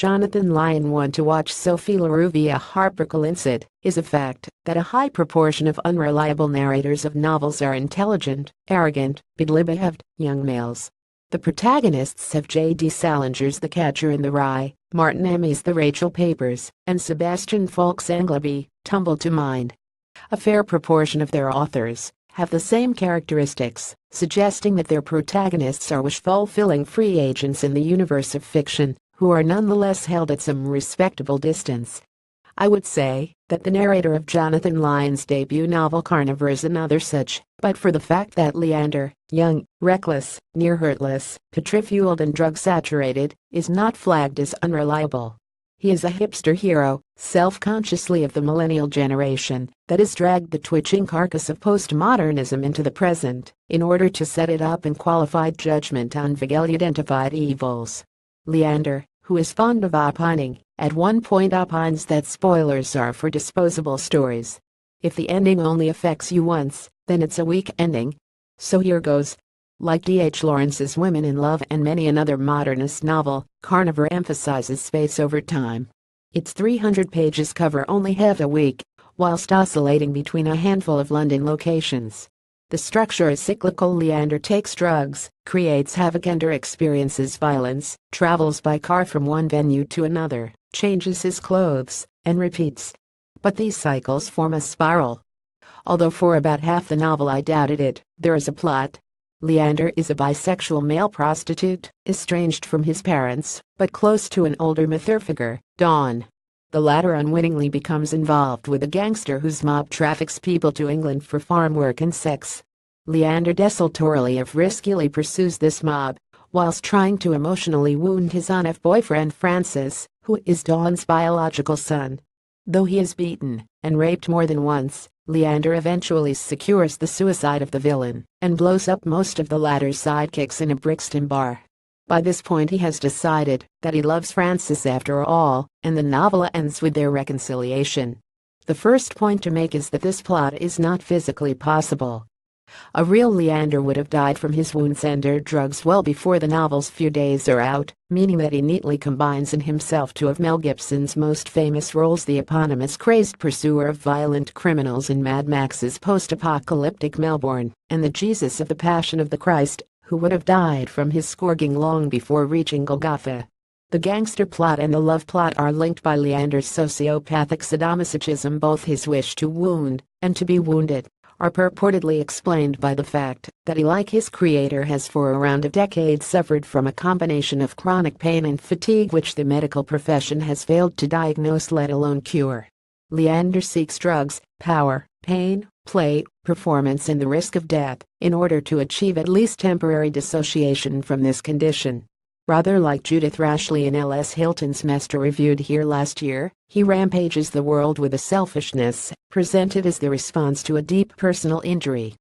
Jonathan Lyon One to watch Sophie Laroux via HarperCollinsIt is a fact that a high proportion of unreliable narrators of novels are intelligent, arrogant, badly-behaved young males. The protagonists have J.D. Salinger's The Catcher in the Rye, Martin Emmy's The Rachel Papers, and Sebastian Faulk's Engleby tumble to mind. A fair proportion of their authors have the same characteristics, suggesting that their protagonists are wish-fulfilling free agents in the universe of fiction, who are nonetheless held at some respectable distance. I would say that the narrator of Jonathan Lyon's debut novel Carnivore is another such, but for the fact that Leander, young, reckless, near heartless, petri-fueled and drug-saturated, is not flagged as unreliable. He is a hipster hero, self-consciously of the millennial generation, that has dragged the twitching carcass of postmodernism into the present, in order to set it up in qualified judgment on vaguely identified evils. Leander, who is fond of opining, at one point opines that spoilers are for disposable stories. If the ending only affects you once, then it's a weak ending. So here goes. Like D.H. Lawrence's Women in Love and many another modernist novel, Carnivore emphasizes space over time. Its 300 pages cover only half a week, whilst oscillating between a handful of London locations. The structure is cyclical. Leander takes drugs, creates havoc and experiences violence, travels by car from one venue to another, changes his clothes, and repeats. But these cycles form a spiral. Although for about half the novel I doubted it, there is a plot. Leander is a bisexual male prostitute, estranged from his parents, but close to an older mature figure, Dawn. The latter unwittingly becomes involved with a gangster whose mob traffics people to England for farm work and sex. Leander desultorily if riskily pursues this mob, whilst trying to emotionally wound his on-off boyfriend Francis, who is Dawn's biological son. Though he is beaten and raped more than once, Leander eventually secures the suicide of the villain and blows up most of the latter's sidekicks in a Brixton bar. By this point he has decided that he loves Francis after all, and the novel ends with their reconciliation. The first point to make is that this plot is not physically possible. A real Leander would have died from his wounds and drugs well before the novel's few days are out, meaning that he neatly combines in himself two of Mel Gibson's most famous roles: the eponymous crazed pursuer of violent criminals in Mad Max's post-apocalyptic Melbourne, and the Jesus of the Passion of the Christ, who would have died from his scourging long before reaching Golgotha. The gangster plot and the love plot are linked by Leander's sociopathic sadomasochism. Both his wish to wound and to be wounded are purportedly explained by the fact that he, like his creator, has for around a decade suffered from a combination of chronic pain and fatigue which the medical profession has failed to diagnose, let alone cure. Leander seeks drugs, power, pain, play, performance and the risk of death in order to achieve at least temporary dissociation from this condition. Rather like Judith Rashley in L.S. Hilton's Master reviewed here last year, he rampages the world with a selfishness presented as the response to a deep personal injury.